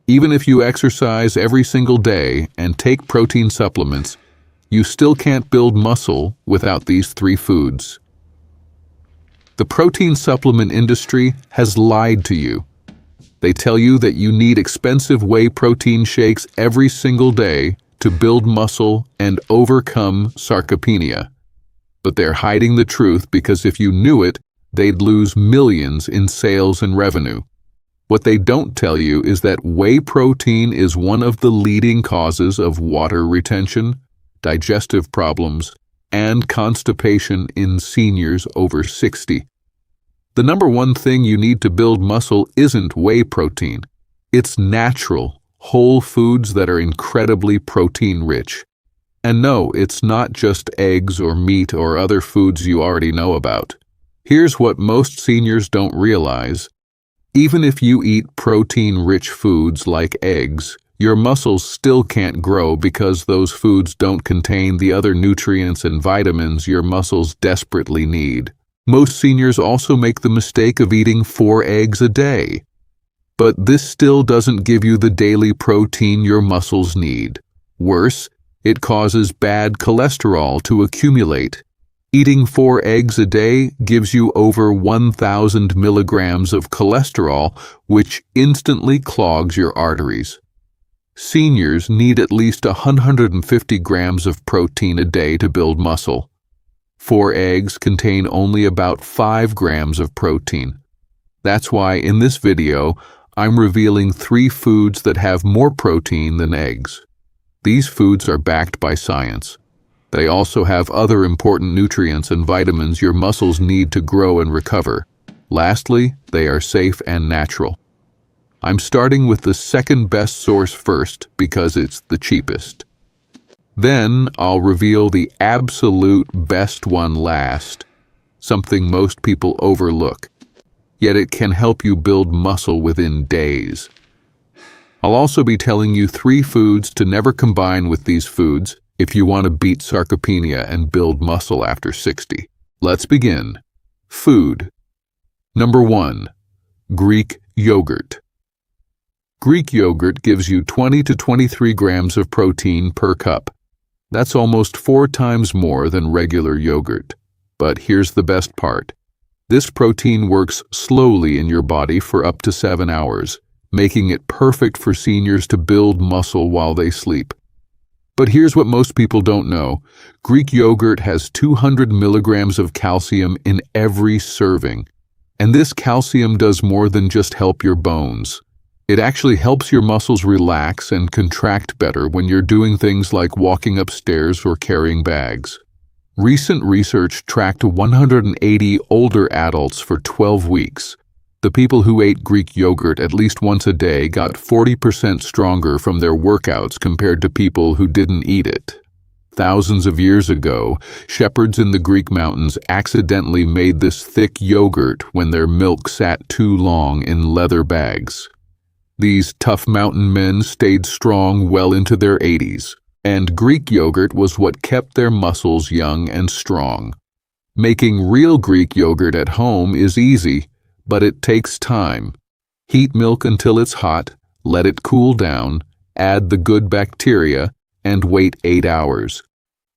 Even if you exercise every single day and take protein supplements, you still can't build muscle without these three foods. The protein supplement industry has lied to you. They tell you that you need expensive whey protein shakes every single day to build muscle and overcome sarcopenia. But they're hiding the truth because if you knew it, they'd lose millions in sales and revenue. What they don't tell you is that whey protein is one of the leading causes of water retention, digestive problems, and constipation in seniors over 60. The number one thing you need to build muscle isn't whey protein. It's natural, whole foods that are incredibly protein-rich. And no, it's not just eggs or meat or other foods you already know about. Here's what most seniors don't realize. Even if you eat protein-rich foods like eggs, your muscles still can't grow because those foods don't contain the other nutrients and vitamins your muscles desperately need. Most seniors also make the mistake of eating 4 eggs a day. But this still doesn't give you the daily protein your muscles need. Worse, it causes bad cholesterol to accumulate. Eating 4 eggs a day gives you over 1,000 milligrams of cholesterol, which instantly clogs your arteries. Seniors need at least 150 grams of protein a day to build muscle. 4 eggs contain only about 5 grams of protein. That's why in this video, I'm revealing 3 foods that have more protein than eggs. These foods are backed by science. They also have other important nutrients and vitamins your muscles need to grow and recover. Lastly, they are safe and natural. I'm starting with the second best source first because it's the cheapest. Then I'll reveal the absolute best one last, something most people overlook, yet it can help you build muscle within days. I'll also be telling you 3 foods to never combine with these foods if you want to beat sarcopenia and build muscle after 60. Let's begin. Food. Number 1. Greek yogurt. Greek yogurt gives you 20 to 23 grams of protein per cup. That's almost 4 times more than regular yogurt. But here's the best part. This protein works slowly in your body for up to 7 hours, making it perfect for seniors to build muscle while they sleep. But here's what most people don't know. Greek yogurt has 200 milligrams of calcium in every serving. And this calcium does more than just help your bones. It actually helps your muscles relax and contract better when you're doing things like walking upstairs or carrying bags. Recent research tracked 180 older adults for 12 weeks. The people who ate Greek yogurt at least once a day got 40% stronger from their workouts compared to people who didn't eat it. Thousands of years ago, shepherds in the Greek mountains accidentally made this thick yogurt when their milk sat too long in leather bags. These tough mountain men stayed strong well into their 80s, and Greek yogurt was what kept their muscles young and strong. Making real Greek yogurt at home is easy, but it takes time. Heat milk until it's hot, let it cool down, add the good bacteria, and wait 8 hours.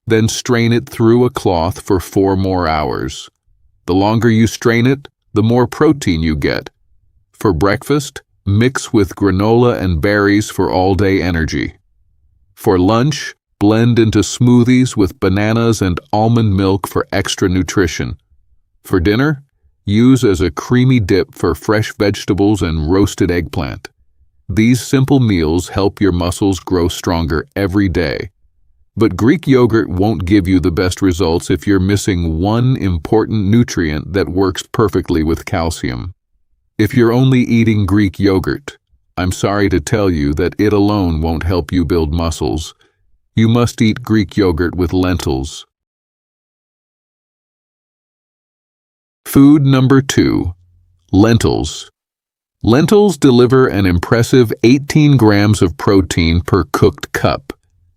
Then strain it through a cloth for 4 more hours. The longer you strain it, the more protein you get. For breakfast, mix with granola and berries for all-day energy. For lunch, blend into smoothies with bananas and almond milk for extra nutrition. For dinner, use as a creamy dip for fresh vegetables and roasted eggplant. These simple meals help your muscles grow stronger every day. But Greek yogurt won't give you the best results if you're missing one important nutrient that works perfectly with calcium. If you're only eating Greek yogurt, I'm sorry to tell you that it alone won't help you build muscles. You must eat Greek yogurt with lentils. Food number 2. Lentils. Lentils deliver an impressive 18 grams of protein per cooked cup.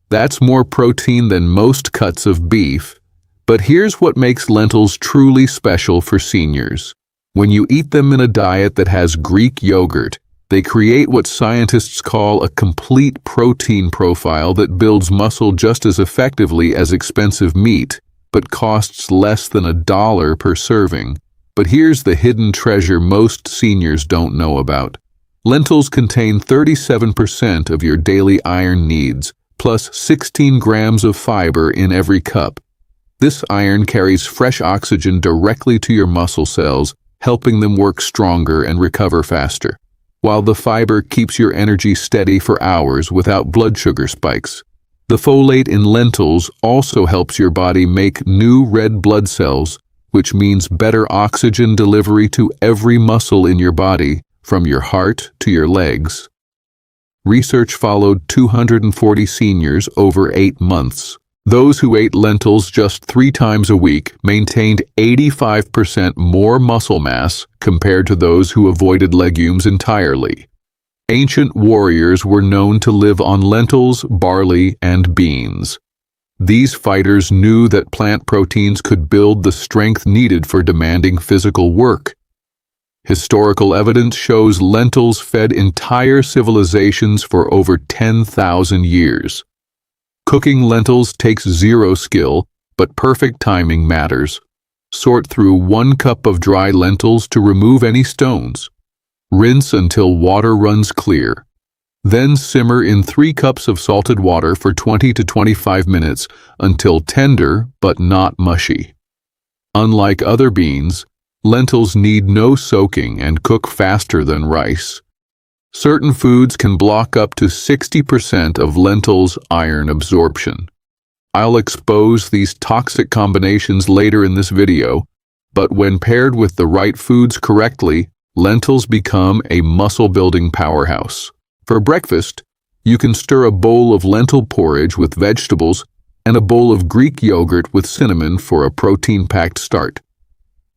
That's more protein than most cuts of beef. But here's what makes lentils truly special for seniors. When you eat them in a diet that has Greek yogurt, They create what scientists call a complete protein profile that builds muscle just as effectively as expensive meat, but costs less than $1 per serving. But here's the hidden treasure most seniors don't know about. Lentils contain 37% of your daily iron needs, plus 16 grams of fiber in every cup. This iron carries fresh oxygen directly to your muscle cells, helping them work stronger and recover faster, while the fiber keeps your energy steady for hours without blood sugar spikes. The folate in lentils also helps your body make new red blood cells, which means better oxygen delivery to every muscle in your body, from your heart to your legs. Research followed 240 seniors over 8 months. Those who ate lentils just 3 times a week maintained 85% more muscle mass compared to those who avoided legumes entirely. Ancient warriors were known to live on lentils, barley, and beans. These fighters knew that plant proteins could build the strength needed for demanding physical work. Historical evidence shows lentils fed entire civilizations for over 10,000 years. Cooking lentils takes zero skill, but perfect timing matters. Sort through 1 cup of dry lentils to remove any stones. Rinse until water runs clear. Then simmer in 3 cups of salted water for 20 to 25 minutes until tender but not mushy. Unlike other beans, lentils need no soaking and cook faster than rice. Certain foods can block up to 60% of lentils' iron absorption. I'll expose these toxic combinations later in this video, but when paired with the right foods correctly, lentils become a muscle-building powerhouse. For breakfast, you can stir a bowl of lentil porridge with vegetables and a bowl of Greek yogurt with cinnamon for a protein-packed start.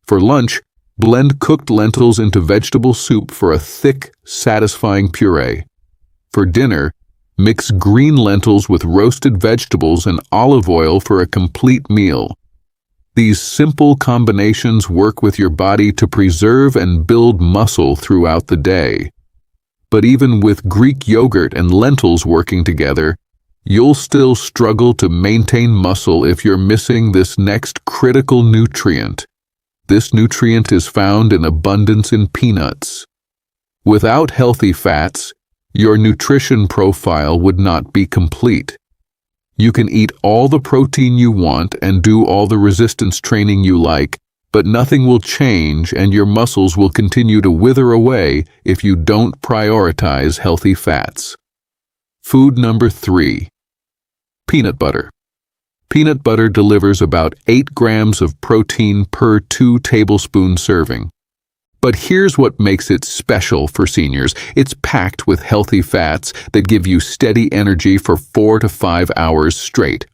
For lunch, blend cooked lentils into vegetable soup for a thick, satisfying puree. For dinner, mix green lentils with roasted vegetables and olive oil for a complete meal. These simple combinations work with your body to preserve and build muscle throughout the day. But even with Greek yogurt and lentils working together, you'll still struggle to maintain muscle if you're missing this next critical nutrient. This nutrient is found in abundance in peanuts. Without healthy fats, your nutrition profile would not be complete. You can eat all the protein you want and do all the resistance training you like, but nothing will change and your muscles will continue to wither away if you don't prioritize healthy fats. Food number 3. Peanut butter. Peanut butter delivers about 8 grams of protein per 2 tablespoon serving. But here's what makes it special for seniors. It's packed with healthy fats that give you steady energy for 4 to 5 hours straight.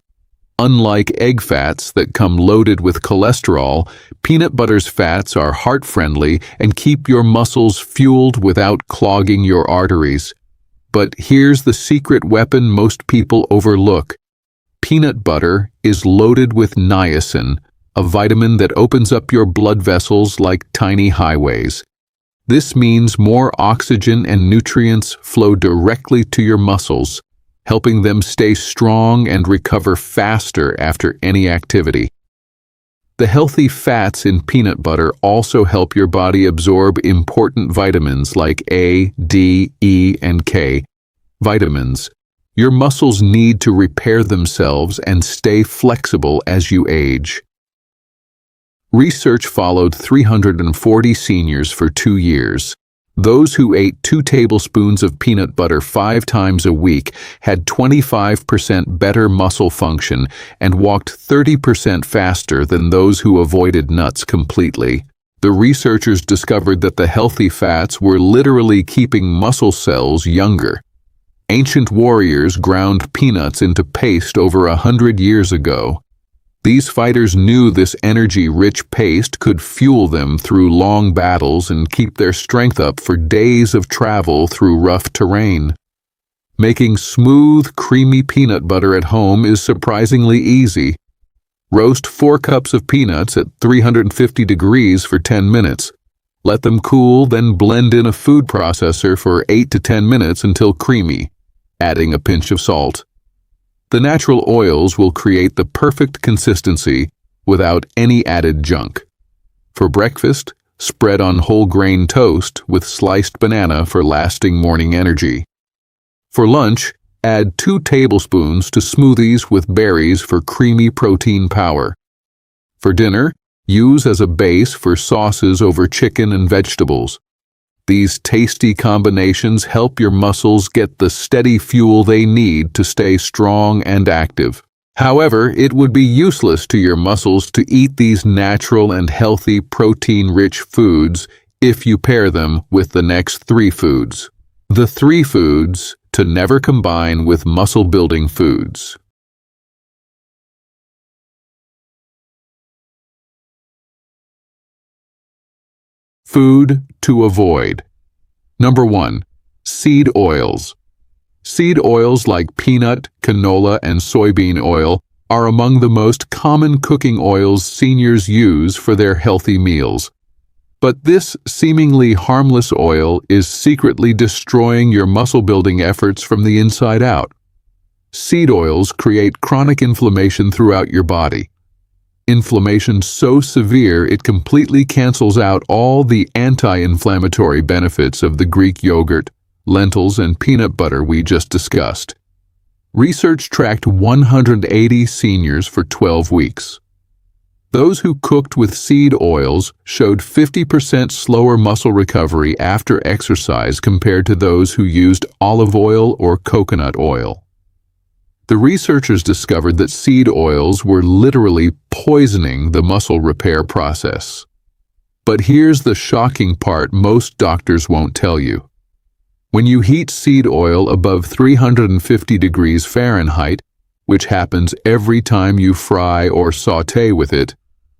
Unlike egg fats that come loaded with cholesterol, peanut butter's fats are heart-friendly and keep your muscles fueled without clogging your arteries. But here's the secret weapon most people overlook. Peanut butter is loaded with niacin, a vitamin that opens up your blood vessels like tiny highways. This means more oxygen and nutrients flow directly to your muscles, helping them stay strong and recover faster after any activity. The healthy fats in peanut butter also help your body absorb important vitamins like A, D, E, and K. Vitamins your muscles need to repair themselves and stay flexible as you age. Research followed 340 seniors for 2 years. Those who ate 2 tablespoons of peanut butter 5 times a week had 25% better muscle function and walked 30% faster than those who avoided nuts completely. The researchers discovered that the healthy fats were literally keeping muscle cells younger. Ancient warriors ground peanuts into paste over 100 years ago. These fighters knew this energy-rich paste could fuel them through long battles and keep their strength up for days of travel through rough terrain. Making smooth, creamy peanut butter at home is surprisingly easy. Roast 4 cups of peanuts at 350 degrees for 10 minutes. Let them cool, then blend in a food processor for 8 to 10 minutes until creamy, adding a pinch of salt. The natural oils will create the perfect consistency without any added junk. For breakfast, spread on whole grain toast with sliced banana for lasting morning energy. For lunch, add 2 tablespoons to smoothies with berries for creamy protein power. For dinner, use as a base for sauces over chicken and vegetables. These tasty combinations help your muscles get the steady fuel they need to stay strong and active. However, it would be useless to your muscles to eat these natural and healthy protein-rich foods if you pair them with the next 3 foods. The 3 foods to never combine with muscle-building foods. Food to avoid. Number 1. Seed oils. Seed oils like peanut, canola, and soybean oil are among the most common cooking oils seniors use for their healthy meals. But this seemingly harmless oil is secretly destroying your muscle-building efforts from the inside out. Seed oils create chronic inflammation throughout your body. Inflammation so severe it completely cancels out all the anti-inflammatory benefits of the Greek yogurt, lentils, and peanut butter we just discussed. Research tracked 180 seniors for 12 weeks. Those who cooked with seed oils showed 50% slower muscle recovery after exercise compared to those who used olive oil or coconut oil. The researchers discovered that seed oils were literally poisoning the muscle repair process. But here's the shocking part most doctors won't tell you. When you heat seed oil above 350 degrees Fahrenheit, which happens every time you fry or sauté with it,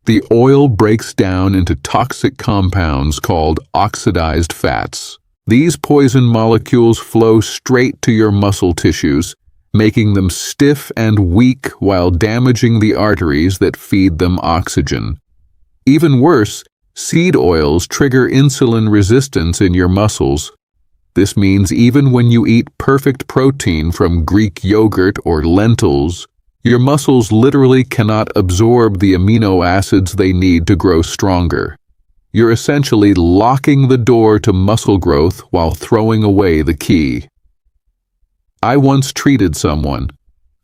the oil breaks down into toxic compounds called oxidized fats. These poison molecules flow straight to your muscle tissues, making them stiff and weak while damaging the arteries that feed them oxygen. Even worse, seed oils trigger insulin resistance in your muscles. This means even when you eat perfect protein from Greek yogurt or lentils, your muscles literally cannot absorb the amino acids they need to grow stronger. You're essentially locking the door to muscle growth while throwing away the key. I once treated someone,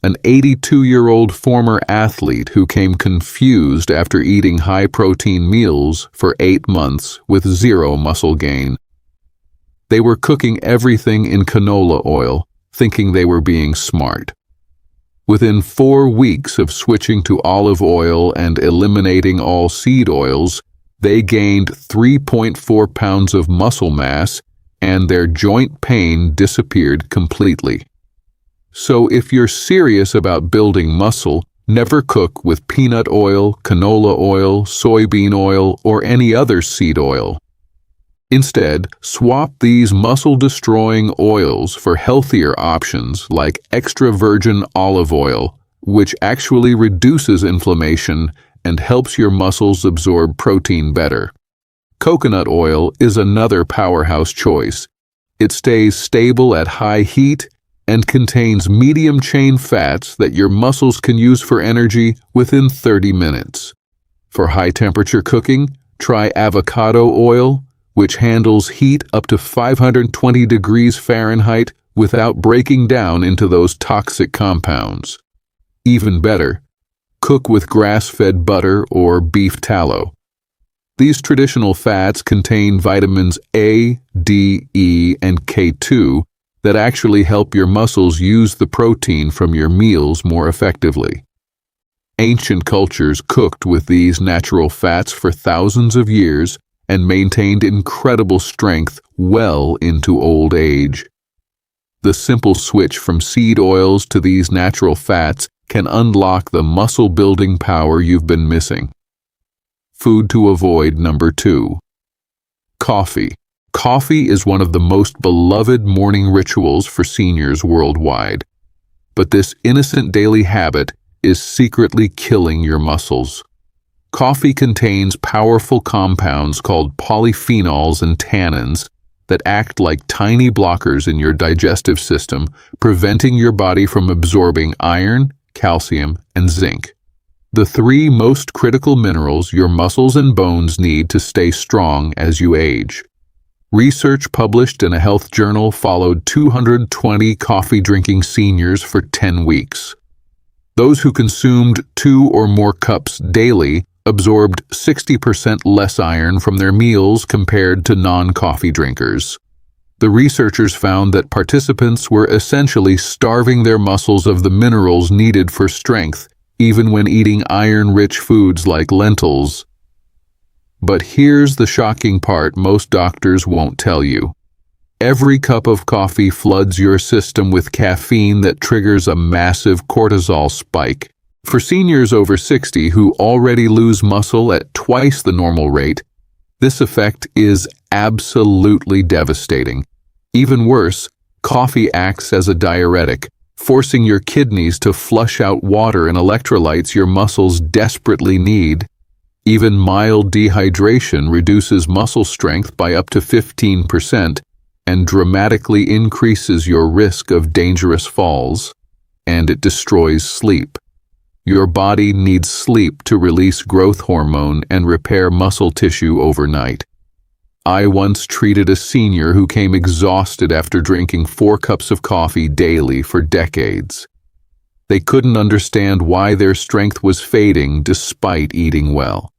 an 82-year-old former athlete who came confused after eating high-protein meals for 8 months with 0 muscle gain. They were cooking everything in canola oil, thinking they were being smart. Within 4 weeks of switching to olive oil and eliminating all seed oils, they gained 3.4 pounds of muscle mass and their joint pain disappeared completely. So if you're serious about building muscle, never cook with peanut oil, canola oil, soybean oil, or any other seed oil. Instead, swap these muscle-destroying oils for healthier options like extra virgin olive oil, which actually reduces inflammation and helps your muscles absorb protein better. Coconut oil is another powerhouse choice. It stays stable at high heat and contains medium-chain fats that your muscles can use for energy within 30 minutes. For high-temperature cooking, try avocado oil, which handles heat up to 520 degrees Fahrenheit without breaking down into those toxic compounds. Even better, cook with grass-fed butter or beef tallow. These traditional fats contain vitamins A, D, E, and K2 that actually help your muscles use the protein from your meals more effectively. Ancient cultures cooked with these natural fats for thousands of years and maintained incredible strength well into old age. The simple switch from seed oils to these natural fats can unlock the muscle-building power you've been missing. Food to avoid number 2. Coffee. Coffee is one of the most beloved morning rituals for seniors worldwide. But this innocent daily habit is secretly killing your muscles. Coffee contains powerful compounds called polyphenols and tannins that act like tiny blockers in your digestive system, preventing your body from absorbing iron, calcium, and zinc. The three most critical minerals your muscles and bones need to stay strong as you age. Research published in a health journal followed 220 coffee-drinking seniors for 10 weeks. Those who consumed 2 or more cups daily absorbed 60% less iron from their meals compared to non-coffee drinkers. The researchers found that participants were essentially starving their muscles of the minerals needed for strength, even when eating iron-rich foods like lentils. But here's the shocking part most doctors won't tell you. Every cup of coffee floods your system with caffeine that triggers a massive cortisol spike. For seniors over 60 who already lose muscle at twice the normal rate, this effect is absolutely devastating. Even worse, coffee acts as a diuretic, forcing your kidneys to flush out water and electrolytes your muscles desperately need. Even mild dehydration reduces muscle strength by up to 15% and dramatically increases your risk of dangerous falls, and it destroys sleep. Your body needs sleep to release growth hormone and repair muscle tissue overnight. I once treated a senior who came exhausted after drinking 4 cups of coffee daily for decades. They couldn't understand why their strength was fading despite eating well.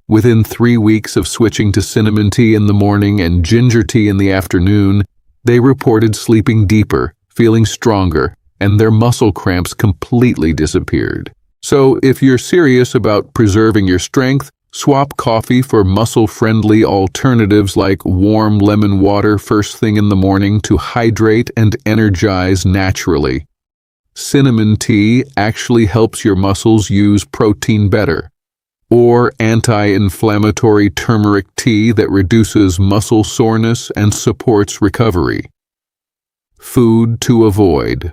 Within 3 weeks of switching to cinnamon tea in the morning and ginger tea in the afternoon, they reported sleeping deeper, feeling stronger, and their muscle cramps completely disappeared. So if you're serious about preserving your strength, swap coffee for muscle-friendly alternatives like warm lemon water first thing in the morning to hydrate and energize naturally. Cinnamon tea actually helps your muscles use protein better. Or anti-inflammatory turmeric tea that reduces muscle soreness and supports recovery. Food to avoid.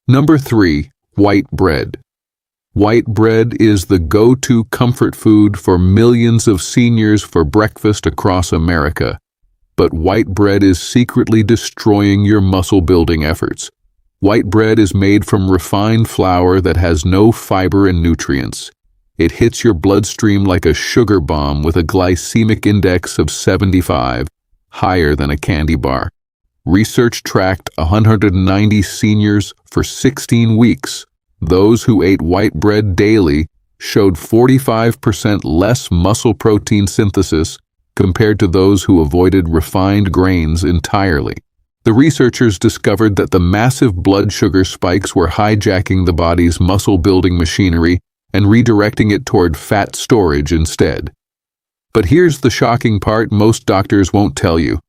Number 3, white bread. White bread is the go-to comfort food for millions of seniors for breakfast across America. But white bread is secretly destroying your muscle-building efforts. White bread is made from refined flour that has no fiber and nutrients. It hits your bloodstream like a sugar bomb with a glycemic index of 75, higher than a candy bar. Research tracked 190 seniors for 16 weeks. Those who ate white bread daily showed 45% less muscle protein synthesis compared to those who avoided refined grains entirely. The researchers discovered that the massive blood sugar spikes were hijacking the body's muscle-building machinery and redirecting it toward fat storage instead. But here's the shocking part most doctors won't tell you.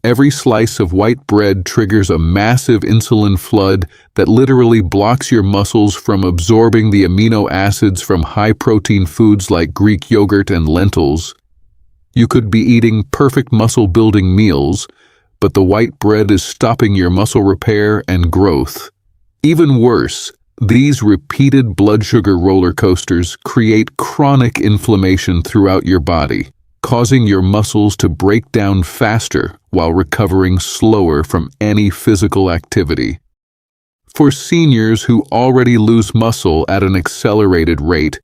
Every slice of white bread triggers a massive insulin flood that literally blocks your muscles from absorbing the amino acids from high-protein foods like Greek yogurt and lentils. You could be eating perfect muscle-building meals, but the white bread is stopping your muscle repair and growth. Even worse, these repeated blood sugar roller coasters create chronic inflammation throughout your body, causing your muscles to break down faster while recovering slower from any physical activity. For seniors who already lose muscle at an accelerated rate,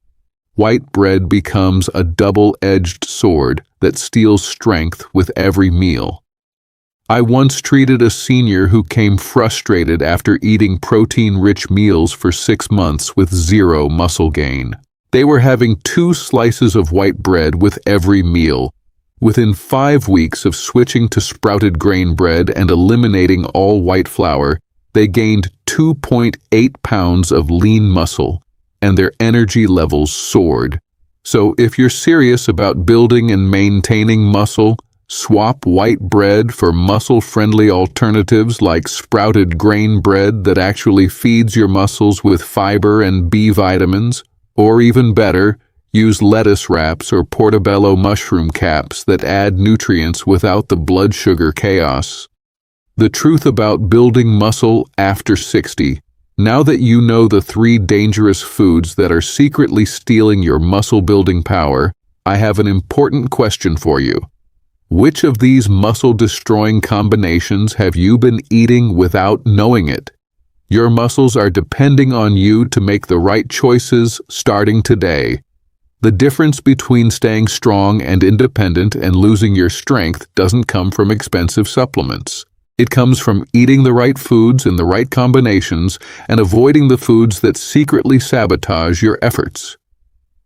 white bread becomes a double-edged sword that steals strength with every meal. I once treated a senior who came frustrated after eating protein-rich meals for 6 months with 0 muscle gain. They were having 2 slices of white bread with every meal. Within 5 weeks of switching to sprouted grain bread and eliminating all white flour, they gained 2.8 pounds of lean muscle, and their energy levels soared. So if you're serious about building and maintaining muscle, swap white bread for muscle-friendly alternatives like sprouted grain bread that actually feeds your muscles with fiber and B vitamins, or even better, use lettuce wraps or portobello mushroom caps that add nutrients without the blood sugar chaos. The truth about building muscle after 60: Now that you know the 3 dangerous foods that are secretly stealing your muscle-building power, I have an important question for you. Which of these muscle-destroying combinations have you been eating without knowing it? Your muscles are depending on you to make the right choices starting today. The difference between staying strong and independent and losing your strength doesn't come from expensive supplements. It comes from eating the right foods in the right combinations and avoiding the foods that secretly sabotage your efforts.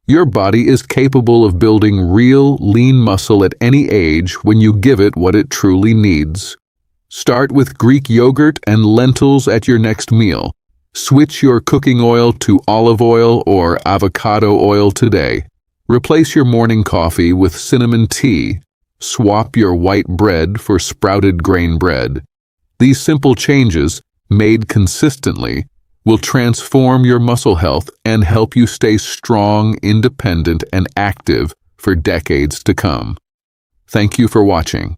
Your body is capable of building real, lean muscle at any age when you give it what it truly needs. Start with Greek yogurt and lentils at your next meal. Switch your cooking oil to olive oil or avocado oil today. Replace your morning coffee with cinnamon tea. Swap your white bread for sprouted grain bread. These simple changes, made consistently, will transform your muscle health and help you stay strong, independent, and active for decades to come. Thank you for watching.